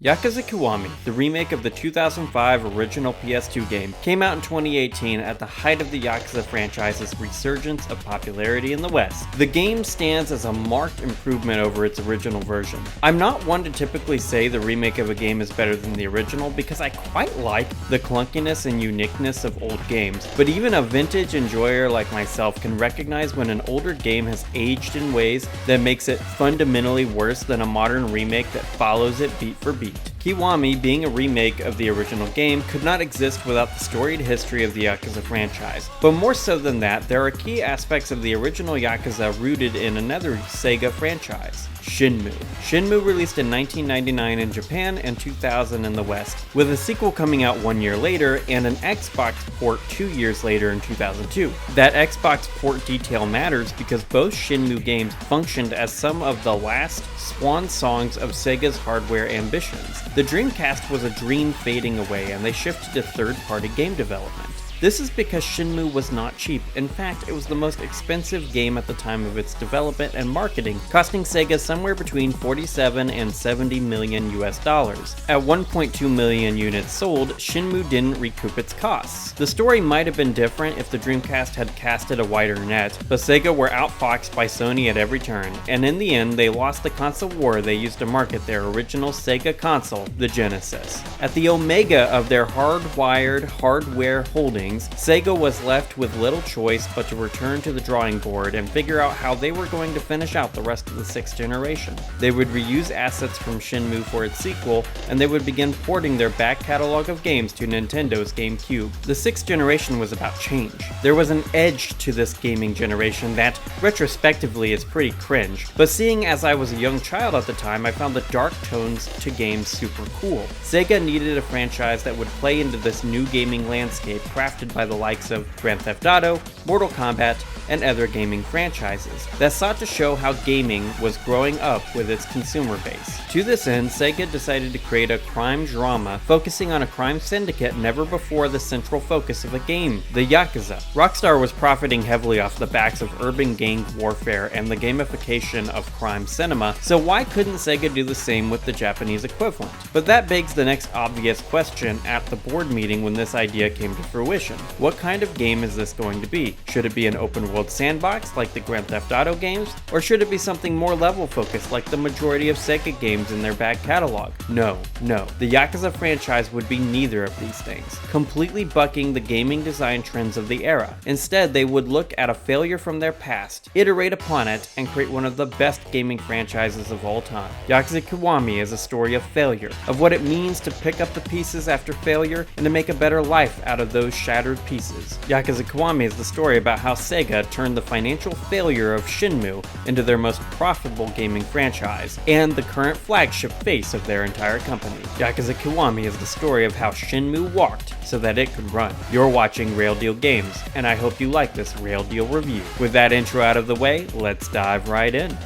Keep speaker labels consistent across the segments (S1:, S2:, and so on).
S1: Yakuza Kiwami, the remake of the 2005 original PS2 game, came out in 2018 at the height of the Yakuza franchise's resurgence of popularity in the West. The game stands as a marked improvement over its original version. I'm not one to typically say the remake of a game is better than the original because I quite like the clunkiness and uniqueness of old games, but even a vintage enjoyer like myself can recognize when an older game has aged in ways that makes it fundamentally worse than a modern remake that follows it beat for beat. Kiwami, being a remake of the original game, could not exist without the storied history of the Yakuza franchise. But more so than that, there are key aspects of the original Yakuza rooted in another Sega franchise, Shenmue. Shenmue released in 1999 in Japan and 2000 in the West, with a sequel coming out 1 year later and an Xbox port 2 years later in 2002. That Xbox port detail matters because both Shenmue games functioned as some of the last swan songs of Sega's hardware ambitions. The Dreamcast was a dream fading away and they shifted to third-party game development. This is because Shenmue was not cheap. In fact, it was the most expensive game at the time of its development and marketing, costing Sega somewhere between 47 and 70 million US dollars. At 1.2 million units sold, Shenmue didn't recoup its costs. The story might have been different if the Dreamcast had casted a wider net, but Sega were outfoxed by Sony at every turn, and in the end they lost the console war they used to market their original Sega console, the Genesis. At the omega of their hardwired hardware holdings, Sega was left with little choice but to return to the drawing board and figure out how they were going to finish out the rest of the 6th generation. They would reuse assets from Shenmue for its sequel, and they would begin porting their back catalog of games to Nintendo's GameCube. The 6th generation was about change. There was an edge to this gaming generation that, retrospectively, is pretty cringe, but seeing as I was a young child at the time, I found the dark tones to games super cool. Sega needed a franchise that would play into this new gaming landscape crafted by the likes of Grand Theft Auto, Mortal Kombat, and other gaming franchises that sought to show how gaming was growing up with its consumer base. To this end, Sega decided to create a crime drama focusing on a crime syndicate never before the central focus of a game, the Yakuza. Rockstar was profiting heavily off the backs of urban gang warfare and the gamification of crime cinema, so why couldn't Sega do the same with the Japanese equivalent? But that begs the next obvious question at the board meeting when this idea came to fruition. What kind of game is this going to be? Should it be an open world sandbox like the Grand Theft Auto games, or should it be something more level focused like the majority of Sega games in their back catalog? No. The Yakuza franchise would be neither of these things, completely bucking the gaming design trends of the era. Instead, they would look at a failure from their past, iterate upon it, and create one of the best gaming franchises of all time. Yakuza Kiwami is a story of failure, of what it means to pick up the pieces after failure and to make a better life out of those shattered pieces. Yakuza Kiwami is the story about how Sega turned the financial failure of Shenmue into their most profitable gaming franchise, and the current flagship face of their entire company. Yakuza Kiwami is the story of how Shenmue walked so that it could run. You're watching Rayl Deal Games, and I hope you like this Rayl Deal review. With that intro out of the way, let's dive right in.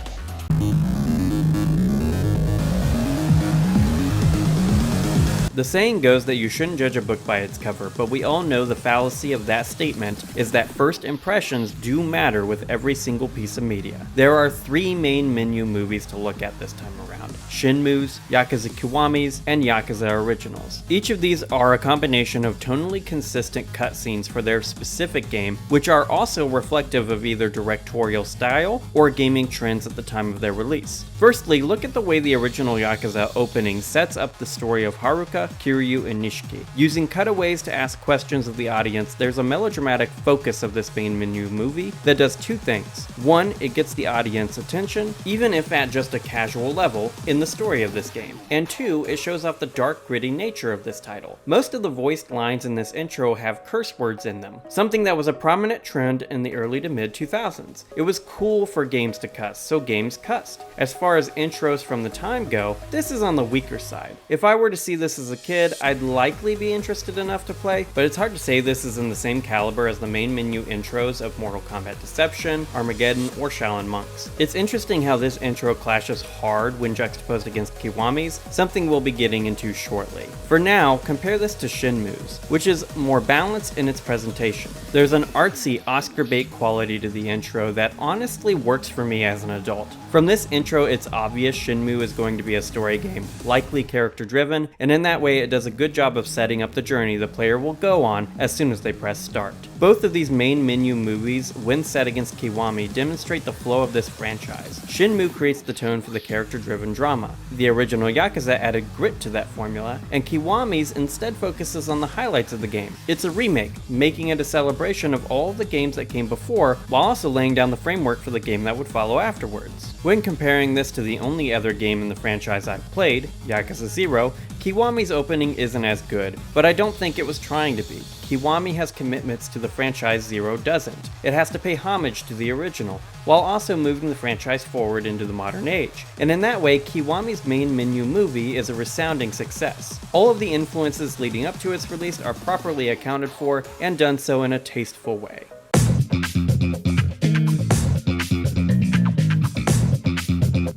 S1: The saying goes that you shouldn't judge a book by its cover, but we all know the fallacy of that statement is that first impressions do matter with every single piece of media. There are 3 main menu movies to look at this time around: Shenmue's, Yakuza Kiwami's, and Yakuza Originals. Each of these are a combination of tonally consistent cutscenes for their specific game, which are also reflective of either directorial style or gaming trends at the time of their release. Firstly, look at the way the original Yakuza opening sets up the story of Haruka, Kiryu, and Nishiki. Using cutaways to ask questions of the audience, there's a melodramatic focus of this main menu movie that does 2 things. 1, it gets the audience attention, even if at just a casual level, in the story of this game. And 2, it shows off the dark, gritty nature of this title. Most of the voiced lines in this intro have curse words in them, something that was a prominent trend in the early to mid 2000s. It was cool for games to cuss, so games cussed. As far as intros from the time go, this is on the weaker side. If I were to see this as a kid, I'd likely be interested enough to play, but it's hard to say this is in the same caliber as the main menu intros of Mortal Kombat Deception, Armageddon, or Shaolin Monks. It's interesting how this intro clashes hard when juxtaposed against Kiwami's, something we'll be getting into shortly. For now, compare this to Shenmue's, which is more balanced in its presentation. There's an artsy Oscar bait quality to the intro that honestly works for me as an adult. From this intro, it it's obvious Shenmue is going to be a story game, likely character driven, and in that way it does a good job of setting up the journey the player will go on as soon as they press start. Both of these main menu movies, when set against Kiwami, demonstrate the flow of this franchise. Shenmue creates the tone for the character-driven drama. The original Yakuza added grit to that formula, and Kiwami's instead focuses on the highlights of the game. It's a remake, making it a celebration of all of the games that came before, while also laying down the framework for the game that would follow afterwards. When comparing this to the only other game in the franchise I've played, Yakuza 0, Kiwami's opening isn't as good, but I don't think it was trying to be. Kiwami has commitments to the franchise 0 doesn't. It has to pay homage to the original, while also moving the franchise forward into the modern age. And in that way, Kiwami's main menu movie is a resounding success. All of the influences leading up to its release are properly accounted for, and done so in a tasteful way.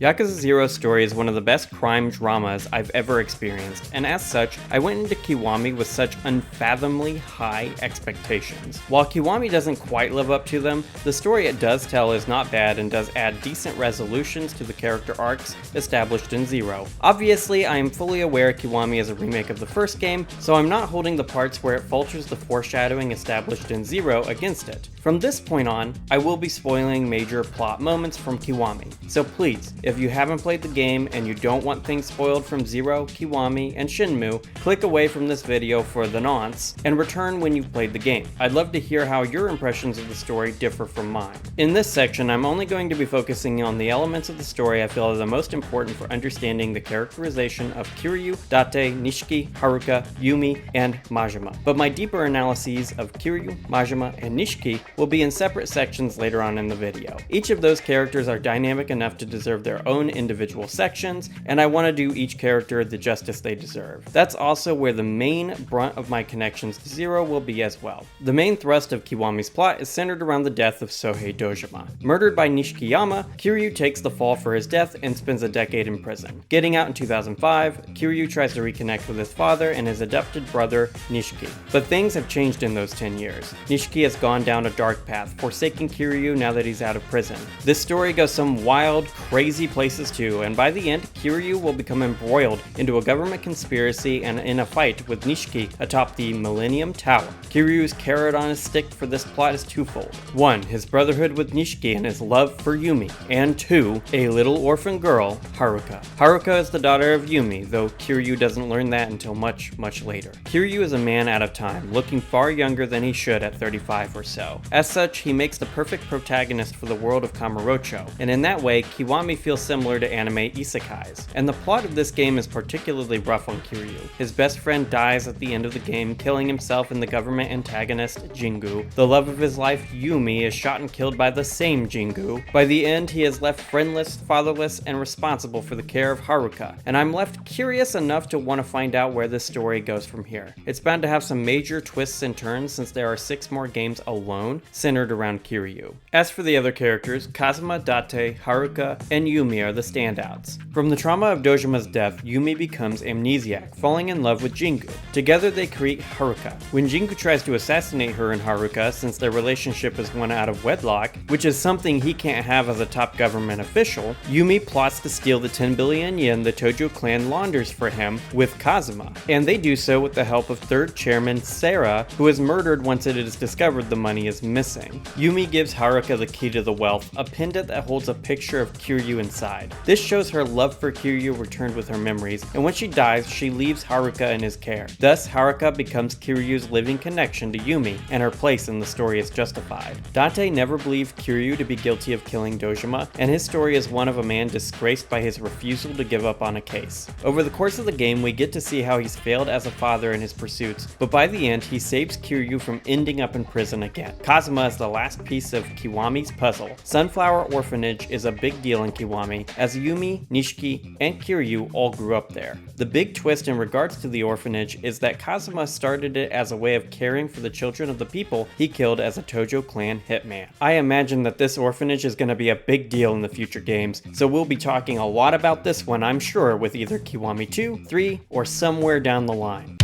S1: Yakuza 0's story is one of the best crime dramas I've ever experienced, and as such, I went into Kiwami with such unfathomably high expectations. While Kiwami doesn't quite live up to them, the story it does tell is not bad and does add decent resolutions to the character arcs established in 0. Obviously, I am fully aware Kiwami is a remake of the first game, so I'm not holding the parts where it falters the foreshadowing established in 0 against it. From this point on, I will be spoiling major plot moments from Kiwami, so please, if you haven't played the game and you don't want things spoiled from 0, Kiwami, and Shenmue, click away from this video for the nonce, and return when you've played the game. I'd love to hear how your impressions of the story differ from mine. In this section, I'm only going to be focusing on the elements of the story I feel are the most important for understanding the characterization of Kiryu, Date, Nishiki, Haruka, Yumi, and Majima. But my deeper analyses of Kiryu, Majima, and Nishiki will be in separate sections later on in the video. Each of those characters are dynamic enough to deserve their own individual sections, and I want to do each character the justice they deserve. That's also where the main brunt of my connections to 0 will be as well. The main thrust of Kiwami's plot is centered around the death of Sohei Dojima. Murdered by Nishikiyama, Kiryu takes the fall for his death and spends a decade in prison. Getting out in 2005, Kiryu tries to reconnect with his father and his adopted brother, Nishiki. But things have changed in those 10 years. Nishiki has gone down a dark path, forsaking Kiryu now that he's out of prison. This story goes some wild, crazy places too, and by the end, Kiryu will become embroiled into a government conspiracy and in a fight with Nishiki atop the Millennium Tower. Kiryu's carrot on his stick for this plot is twofold. 1. His brotherhood with Nishiki and his love for Yumi, and 2. A little orphan girl, Haruka. Haruka is the daughter of Yumi, though Kiryu doesn't learn that until much, much later. Kiryu is a man out of time, looking far younger than he should at 35 or so. As such, he makes the perfect protagonist for the world of Kamurocho, and in that way, Kiwami feels similar to anime isekais. And the plot of this game is particularly rough on Kiryu. His best friend dies at the end of the game, killing himself and the government antagonist, Jingu. The love of his life, Yumi, is shot and killed by the same Jingu. By the end, he is left friendless, fatherless, and responsible for the care of Haruka, and I'm left curious enough to want to find out where this story goes from here. It's bound to have some major twists and turns since there are 6 more games alone centered around Kiryu. As for the other characters, Kazuma, Date, Haruka, and Yumi are the standouts. From the trauma of Dojima's death, Yumi becomes amnesiac, falling in love with Jingu. Together they create Haruka. When Jingu tries to assassinate her and Haruka, since their relationship is one out of wedlock, which is something he can't have as a top government official, Yumi plots to steal the 10 billion yen the Tojo clan launders for him with Kazuma, and they do so with the help of 3rd chairman Sarah, who is murdered once it is discovered the money is missing. Yumi gives Haruka the key to the wealth, a pendant that holds a picture of Kiryu inside. This shows her love for Kiryu returned with her memories, and when she dies, she leaves Haruka in his care. Thus, Haruka becomes Kiryu's living connection to Yumi, and her place in the story is justified. Date never believed Kiryu to be guilty of killing Dojima, and his story is one of a man disgraced by his refusal to give up on a case. Over the course of the game, we get to see how he's failed as a father in his pursuits, but by the end, he saves Kiryu from ending up in prison again. Kazuma is the last piece of Kiwami's puzzle. Sunflower Orphanage is a big deal in Kiwami, as Yumi, Nishiki, and Kiryu all grew up there. The big twist in regards to the orphanage is that Kazuma started it as a way of caring for the children of the people he killed as a Tojo clan hitman. I imagine that this orphanage is going to be a big deal in the future games, so we'll be talking a lot about this one, I'm sure, with either Kiwami 2, 3, or somewhere down the line.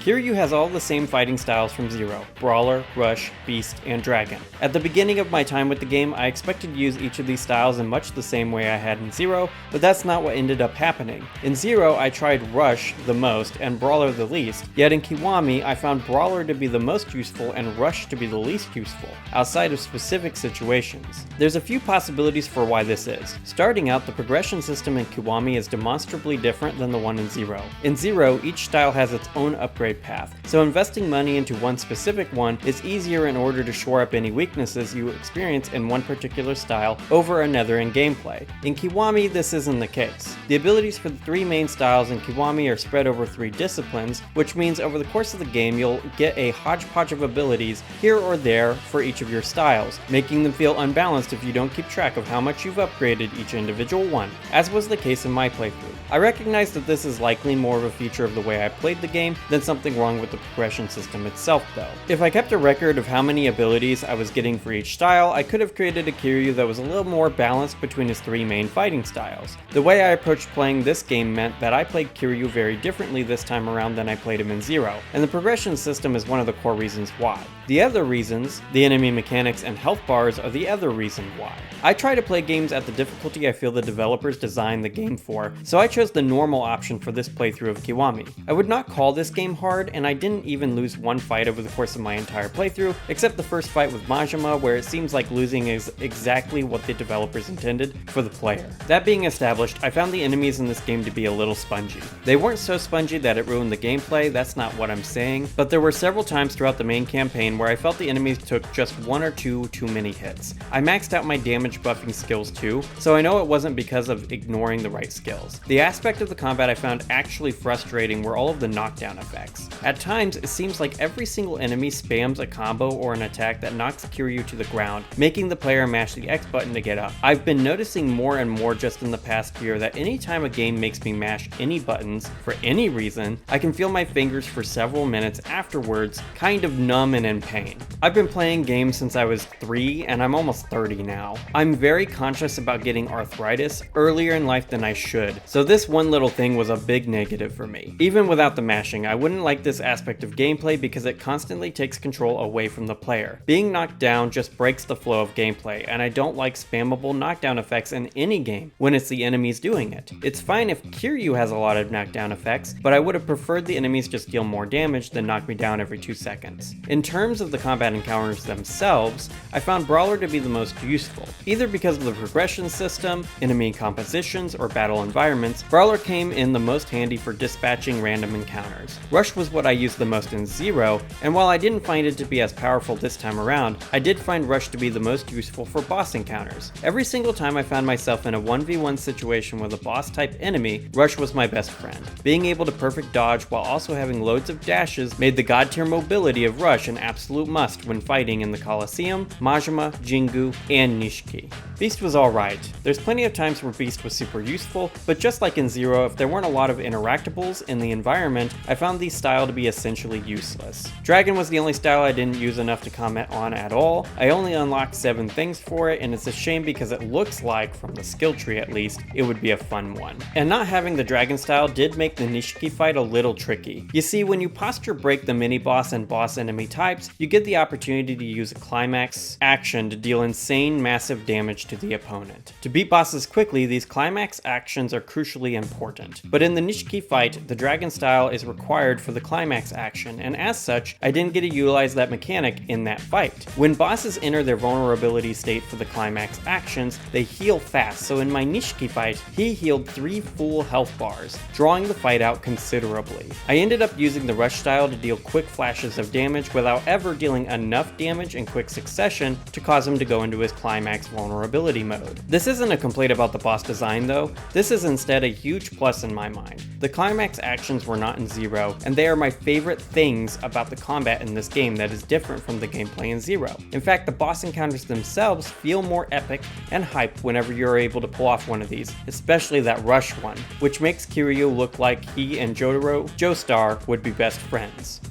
S1: Kiryu has all the same fighting styles from Zero: Brawler, Rush, Beast, and Dragon. At the beginning of my time with the game, I expected to use each of these styles in much the same way I had in Zero, but that's not what ended up happening. In Zero, I tried Rush the most and Brawler the least, yet in Kiwami, I found Brawler to be the most useful and Rush to be the least useful, outside of specific situations. There's a few possibilities for why this is. Starting out, the progression system in Kiwami is demonstrably different than the one in Zero. In Zero, each style has its own upgrade path, so investing money into one specific one is easier in order to shore up any weaknesses you experience in one particular style over another in gameplay. In Kiwami, this isn't the case. The abilities for the three main styles in Kiwami are spread over 3 disciplines, which means over the course of the game you'll get a hodgepodge of abilities here or there for each of your styles, making them feel unbalanced if you don't keep track of how much you've upgraded each individual one, as was the case in my playthrough. I recognize that this is likely more of a feature of the way I played the game than something wrong with the progression system itself though. If I kept a record of how many abilities I was getting for each style, I could have created a Kiryu that was a little more balanced between his 3 main fighting styles. The way I approached playing this game meant that I played Kiryu very differently this time around than I played him in Zero, and the progression system is one of the core reasons why. The other reasons, the enemy mechanics and health bars, are the other reason why. I try to play games at the difficulty I feel the developers designed the game for, so I chose the normal option for this playthrough of Kiwami. I would not call this game hard, and I didn't even lose one fight over the course of my entire playthrough, except the first fight with Majima, where it seems like losing is exactly what the developers intended for the player. That being established, I found the enemies in this game to be a little spongy. They weren't so spongy that it ruined the gameplay, that's not what I'm saying, but there were several times throughout the main campaign where I felt the enemies took just 1 or 2 too many hits. I maxed out my damage buffing skills too, so I know it wasn't because of ignoring the right skills. The aspect of the combat I found actually frustrating were all of the knockdown effects. At times, it seems like every single enemy spams a combo or an attack that knocks Kiryu to the ground, making the player mash the X button to get up. I've been noticing more and more just in the past year that anytime a game makes me mash any buttons, for any reason, I can feel my fingers for several minutes afterwards, kind of numb and in pain. I've been playing games since I was 3 and I'm almost 30 now. I'm very conscious about getting arthritis earlier in life than I should, so this one little thing was a big negative for me. Even without the mashing, I wouldn't like this aspect of gameplay because it constantly takes control away from the player. Being knocked down just breaks the flow of gameplay, and I don't like spammable knockdown effects in any game when it's the enemies doing it. It's fine if Kiryu has a lot of knockdown effects, but I would have preferred the enemies just deal more damage than knock me down every 2 seconds. In terms of the combat encounters themselves, I found Brawler to be the most useful. Either because of the progression system, enemy compositions, or battle environments, Brawler came in the most handy for dispatching random encounters. Rush was what I used the most in Zero, and while I didn't find it to be as powerful this time around, I did find Rush to be the most useful for boss encounters. Every single time I found myself in a 1v1 situation with a boss type enemy, Rush was my best friend. Being able to perfect dodge while also having loads of dashes made the god tier mobility of Rush an absolute must when fighting in the Colosseum, Majima, Jingu, and Nishiki. Beast was alright. There's plenty of times where Beast was super useful, but just like in Zero, if there weren't a lot of interactables in the environment, I found these style to be essentially useless. Dragon was the only style I didn't use enough to comment on at all. I only unlocked 7 things for it, and it's a shame because it looks like, from the skill tree at least, it would be a fun one. And not having the Dragon style did make the Nishiki fight a little tricky. You see, when you posture break the mini-boss and boss enemy types, you get the opportunity to use a climax action to deal insane massive damage to the opponent. To beat bosses quickly, these climax actions are crucially important. But in the Nishiki fight, the Dragon style is required for the climax action, and as such, I didn't get to utilize that mechanic in that fight. When bosses enter their vulnerability state for the climax actions, they heal fast, so in my Nishiki fight, he healed 3 full health bars, drawing the fight out considerably. I ended up using the Rush style to deal quick flashes of damage without ever dealing enough damage in quick succession to cause him to go into his climax vulnerability mode. This isn't a complaint about the boss design though, this is instead a huge plus in my mind. The climax actions were not in Zero, and they are my favorite things about the combat in this game that is different from the gameplay in Zero. In fact, the boss encounters themselves feel more epic and hype whenever you're able to pull off one of these, especially that Rush one, which makes Kiryu look like he and Jotaro, Joestar, would be best friends.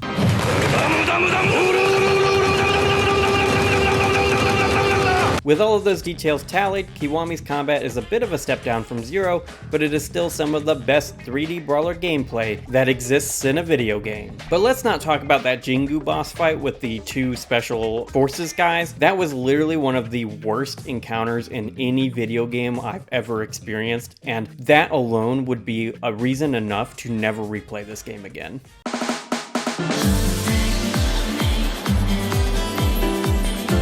S1: With all of those details tallied, Kiwami's combat is a bit of a step down from Zero, but it is still some of the best 3D brawler gameplay that exists in a video game. But let's not talk about that Jingu boss fight with the two special forces guys. That was literally one of the worst encounters in any video game I've ever experienced, and that alone would be a reason enough to never replay this game again.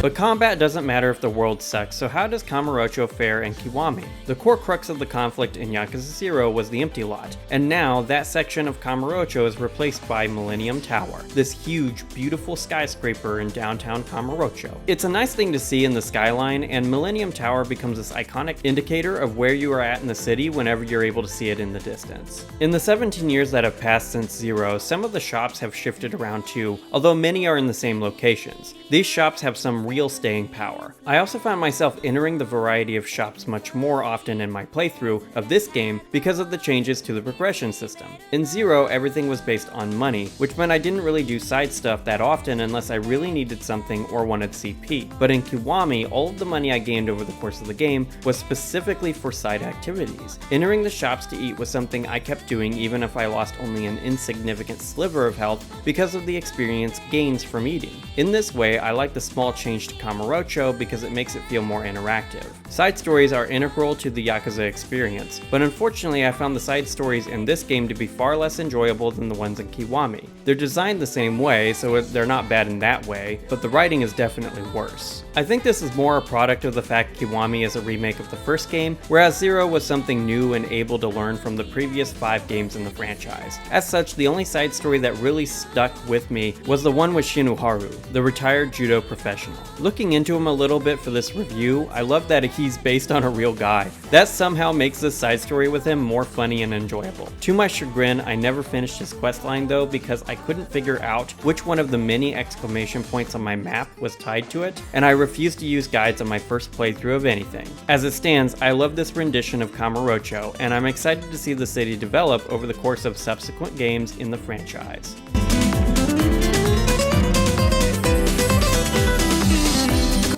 S1: But combat doesn't matter if the world sucks, so how does Kamurocho fare in Kiwami? The core crux of the conflict in Yakuza 0 was the empty lot, and now that section of Kamurocho is replaced by Millennium Tower, this huge, beautiful skyscraper in downtown Kamurocho. It's a nice thing to see in the skyline, and Millennium Tower becomes this iconic indicator of where you are at in the city whenever you're able to see it in the distance. In the 17 years that have passed since Zero, some of the shops have shifted around too, although many are in the same locations. These shops have some real staying power. I also found myself entering the variety of shops much more often in my playthrough of this game because of the changes to the progression system. In Zero, everything was based on money, which meant I didn't really do side stuff that often unless I really needed something or wanted CP. But in Kiwami, all of the money I gained over the course of the game was specifically for side activities. Entering the shops to eat was something I kept doing even if I lost only an insignificant sliver of health because of the experience gains from eating. In this way, I like the small change to Kamurocho because it makes it feel more interactive. Side stories are integral to the Yakuza experience, but unfortunately I found the side stories in this game to be far less enjoyable than the ones in Kiwami. They're designed the same way, so they're not bad in that way, but the writing is definitely worse. I think this is more a product of the fact Kiwami is a remake of the first game, whereas Zero was something new and able to learn from the previous 5 games in the franchise. As such, the only side story that really stuck with me was the one with Shinuharu, the retired judo professional. Looking into him a little bit for this review, I love that he's based on a real guy. That somehow makes this side story with him more funny and enjoyable. To my chagrin, I never finished his questline though because I couldn't figure out which one of the many exclamation points on my map was tied to it, and I refused to use guides on my first playthrough of anything. As it stands, I love this rendition of Kamurocho, and I'm excited to see the city develop over the course of subsequent games in the franchise.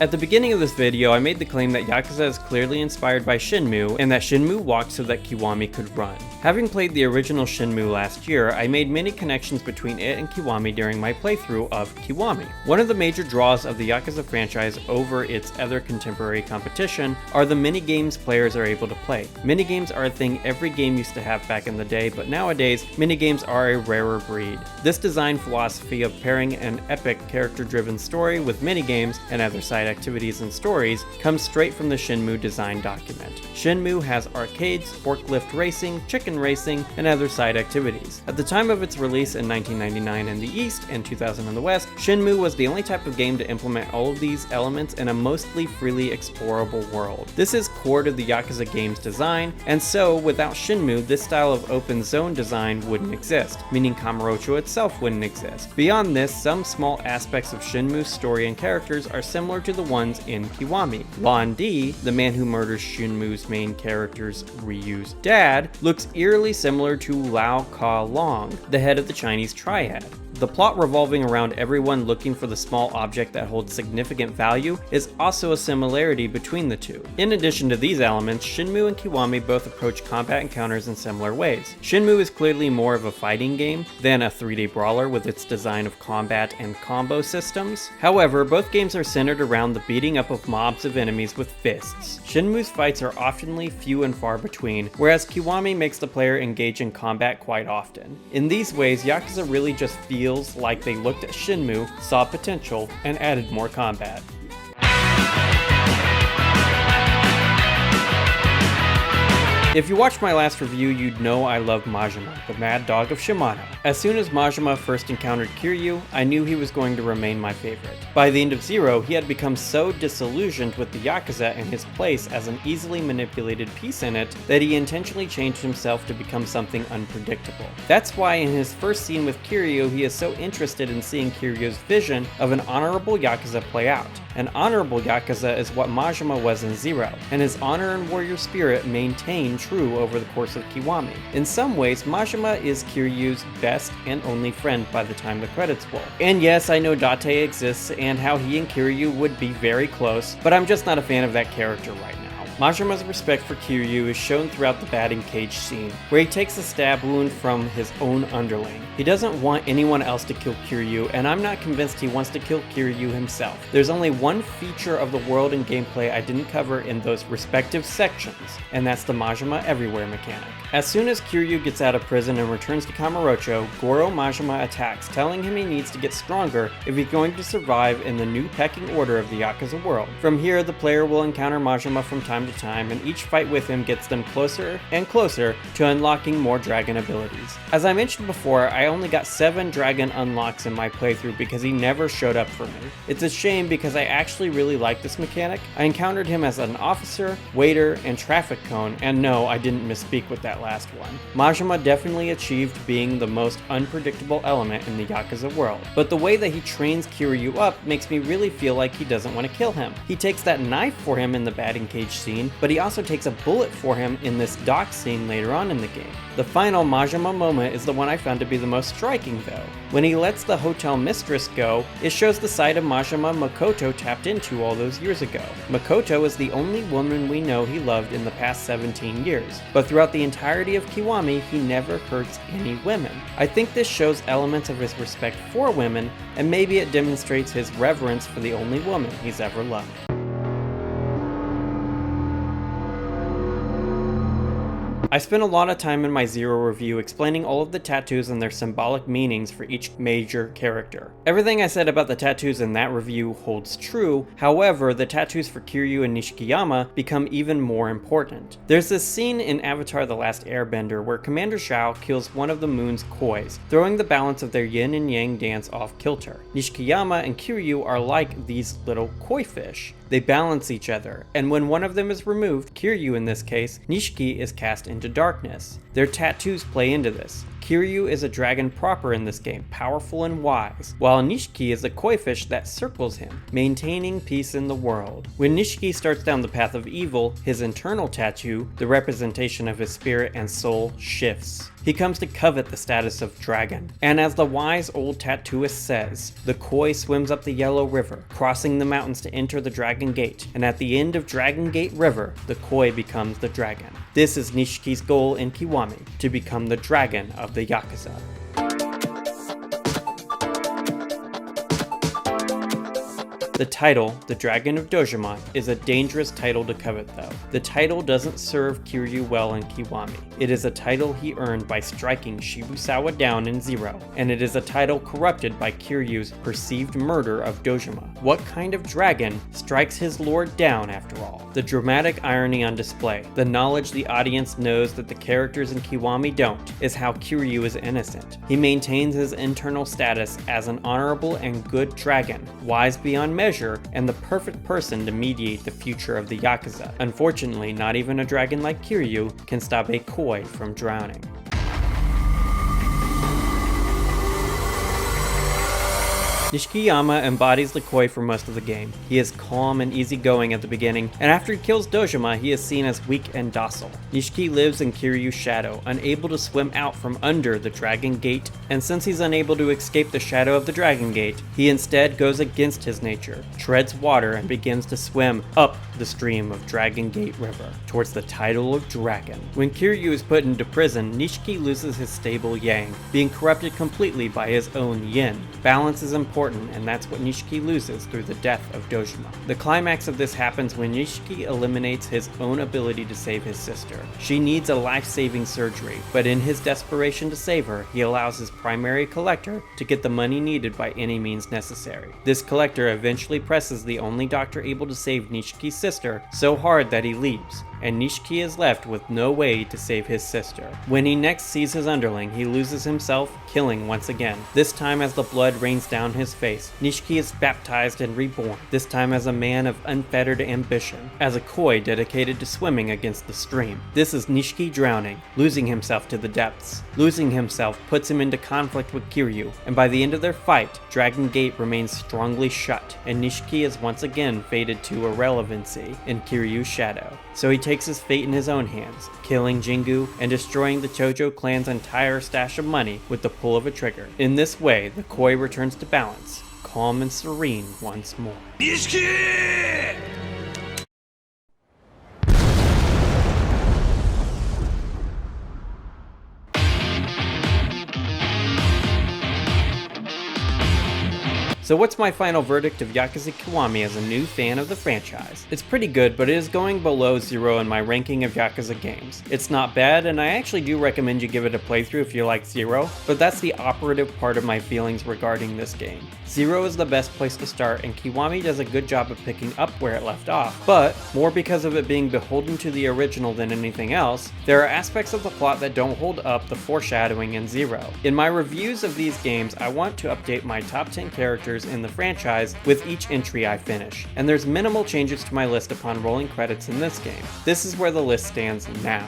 S1: At the beginning of this video, I made the claim that Yakuza is clearly inspired by Shenmue, and that Shenmue walked so that Kiwami could run. Having played the original Shenmue last year, I made many connections between it and Kiwami during my playthrough of Kiwami. One of the major draws of the Yakuza franchise over its other contemporary competition are the minigames players are able to play. Minigames are a thing every game used to have back in the day, but nowadays, minigames are a rarer breed. This design philosophy of pairing an epic character-driven story with minigames and other side activities and stories comes straight from the Shenmue design document. Shenmue has arcades, forklift racing, chicken racing, and other side activities. At the time of its release in 1999 in the East and 2000 in the West, Shenmue was the only type of game to implement all of these elements in a mostly freely explorable world. This is core to the Yakuza game's design, and so without Shenmue, this style of open zone design wouldn't exist, meaning Kamurocho itself wouldn't exist. Beyond this, some small aspects of Shenmue's story and characters are similar to the ones in Kiwami. Lan Di, the man who murders Shenmue's main character's Ryu's dad, looks eerily similar to Lao Ka Long, the head of the Chinese triad. The plot revolving around everyone looking for the small object that holds significant value is also a similarity between the two. In addition to these elements, Shenmue and Kiwami both approach combat encounters in similar ways. Shenmue is clearly more of a fighting game than a 3D brawler with its design of combat and combo systems. However, both games are centered around the beating up of mobs of enemies with fists. Shenmue's fights are oftenly few and far between, whereas Kiwami makes the player engage in combat quite often. In these ways, Yakuza really just feels like they looked at Shenmue, saw potential, and added more combat. If you watched my last review, you'd know I love Majima, the Mad Dog of Shimano. As soon as Majima first encountered Kiryu, I knew he was going to remain my favorite. By the end of Zero, he had become so disillusioned with the Yakuza and his place as an easily manipulated piece in it that he intentionally changed himself to become something unpredictable. That's why in his first scene with Kiryu, he is so interested in seeing Kiryu's vision of an honorable Yakuza play out. An honorable Yakuza is what Majima was in Zero, and his honor and warrior spirit maintained true over the course of Kiwami. In some ways, Majima is Kiryu's best and only friend by the time the credits roll. And yes, I know Date exists and how he and Kiryu would be very close, but I'm just not a fan of that character right now. Majima's respect for Kiryu is shown throughout the batting cage scene, where he takes a stab wound from his own underling. He doesn't want anyone else to kill Kiryu, and I'm not convinced he wants to kill Kiryu himself. There's only one feature of the world and gameplay I didn't cover in those respective sections, and that's the Majima Everywhere mechanic. As soon as Kiryu gets out of prison and returns to Kamurocho, Goro Majima attacks, telling him he needs to get stronger if he's going to survive in the new pecking order of the Yakuza world. From here, the player will encounter Majima from time to time, and each fight with him gets them closer and closer to unlocking more dragon abilities. As I mentioned before, I only got 7 dragon unlocks in my playthrough because he never showed up for me. It's a shame because I actually really like this mechanic. I encountered him as an officer, waiter, and traffic cone, and no, I didn't misspeak with that last one. Majima definitely achieved being the most unpredictable element in the Yakuza world, but the way that he trains Kiryu up makes me really feel like he doesn't want to kill him. He takes that knife for him in the batting cage scene, but he also takes a bullet for him in this dock scene later on in the game. The final Majima moment is the one I found to be the most striking though. When he lets the hotel mistress go, it shows the side of Majima Makoto tapped into all those years ago. Makoto is the only woman we know he loved in the past 17 years, but throughout the entirety of Kiwami, he never hurts any women. I think this shows elements of his respect for women, and maybe it demonstrates his reverence for the only woman he's ever loved. I spent a lot of time in my Zero review explaining all of the tattoos and their symbolic meanings for each major character. Everything I said about the tattoos in that review holds true, however, the tattoos for Kiryu and Nishikiyama become even more important. There's this scene in Avatar: The Last Airbender where Commander Shao kills one of the moon's kois, throwing the balance of their yin and yang dance off kilter. Nishikiyama and Kiryu are like these little koi fish. They balance each other, and when one of them is removed, Kiryu in this case, Nishiki is cast into darkness. Their tattoos play into this. Kiryu is a dragon proper in this game, powerful and wise, while Nishiki is a koi fish that circles him, maintaining peace in the world. When Nishiki starts down the path of evil, his internal tattoo, the representation of his spirit and soul, shifts. He comes to covet the status of dragon. And as the wise old tattooist says, the koi swims up the Yellow River, crossing the mountains to enter the Dragon Gate, and at the end of Dragon Gate River, the koi becomes the dragon. This is Nishiki's goal in Kiwami, to become the dragon of the Yakuza. The title, The Dragon of Dojima, is a dangerous title to covet though. The title doesn't serve Kiryu well in Kiwami. It is a title he earned by striking Shibusawa down in Zero, and it is a title corrupted by Kiryu's perceived murder of Dojima. What kind of dragon strikes his lord down after all? The dramatic irony on display, the knowledge the audience knows that the characters in Kiwami don't, is how Kiryu is innocent. He maintains his internal status as an honorable and good dragon, wise beyond measure, and the perfect person to mediate the future of the Yakuza. Unfortunately, not even a dragon like Kiryu can stop a koi from drowning. Nishikiyama embodies the koi for most of the game. He is calm and easygoing at the beginning, and after he kills Dojima, he is seen as weak and docile. Nishiki lives in Kiryu's shadow, unable to swim out from under the Dragon Gate, and since he's unable to escape the shadow of the Dragon Gate, he instead goes against his nature, treads water, and begins to swim up the stream of Dragon Gate River, towards the title of Dragon. When Kiryu is put into prison, Nishiki loses his stable yang, being corrupted completely by his own yin. Balance is important, and that's what Nishiki loses through the death of Dojima. The climax of this happens when Nishiki eliminates his own ability to save his sister. She needs a life-saving surgery, but in his desperation to save her, he allows his primary collector to get the money needed by any means necessary. This collector eventually presses the only doctor able to save Nishiki's sister so hard that he leaves, and Nishiki is left with no way to save his sister. When he next sees his underling, he loses himself, killing once again. This time as the blood rains down his face, Nishiki is baptized and reborn, this time as a man of unfettered ambition, as a koi dedicated to swimming against the stream. This is Nishiki drowning, losing himself to the depths. Losing himself puts him into conflict with Kiryu, and by the end of their fight, Dragon Gate remains strongly shut, and Nishiki is once again fated to irrelevancy in Kiryu's shadow. So he takes takes his fate in his own hands, killing Jingu and destroying the Chojo clan's entire stash of money with the pull of a trigger. In this way, the Koi returns to balance, calm and serene once more. So what's my final verdict of Yakuza Kiwami as a new fan of the franchise? It's pretty good, but it is going below 0 in my ranking of Yakuza games. It's not bad, and I actually do recommend you give it a playthrough if you like 0, but that's the operative part of my feelings regarding this game. 0 is the best place to start, and Kiwami does a good job of picking up where it left off, but more because of it being beholden to the original than anything else, there are aspects of the plot that don't hold up the foreshadowing in 0. In my reviews of these games, I want to update my top 10 characters in the franchise with each entry I finish, and there's minimal changes to my list upon rolling credits in this game. This is where the list stands now.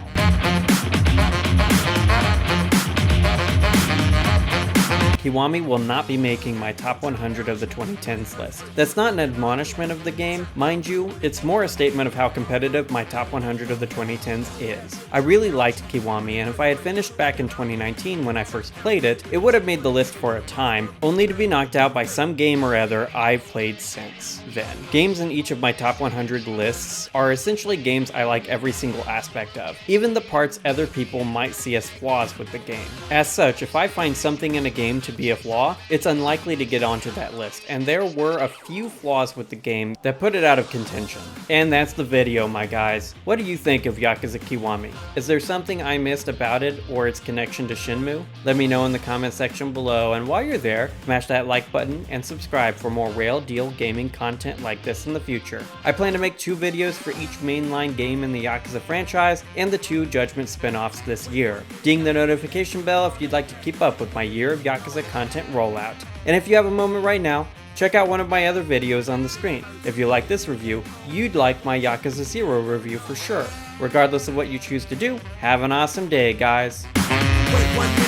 S1: Kiwami will not be making my top 100 of the 2010s list. That's not an admonishment of the game, mind you, it's more a statement of how competitive my top 100 of the 2010s is. I really liked Kiwami, and if I had finished back in 2019 when I first played it, it would have made the list for a time, only to be knocked out by some game or other I've played since then. Games in each of my top 100 lists are essentially games I like every single aspect of, even the parts other people might see as flaws with the game. As such, if I find something in a game to be a flaw, it's unlikely to get onto that list, and there were a few flaws with the game that put it out of contention. And that's the video, my guys. What do you think of Yakuza Kiwami? Is there something I missed about it or its connection to Shenmue? Let me know in the comment section below, and while you're there, smash that like button and subscribe for more Rayl Deal gaming content like this in the future. I plan to make 2 videos for each mainline game in the Yakuza franchise and the 2 Judgment spin-offs this year. Ding the notification bell if you'd like to keep up with my Year of Yakuza content rollout. And if you have a moment right now, check out one of my other videos on the screen. If you like this review, you'd like my Yakuza 0 review for sure. Regardless of what you choose to do, have an awesome day, guys.
S2: Wait,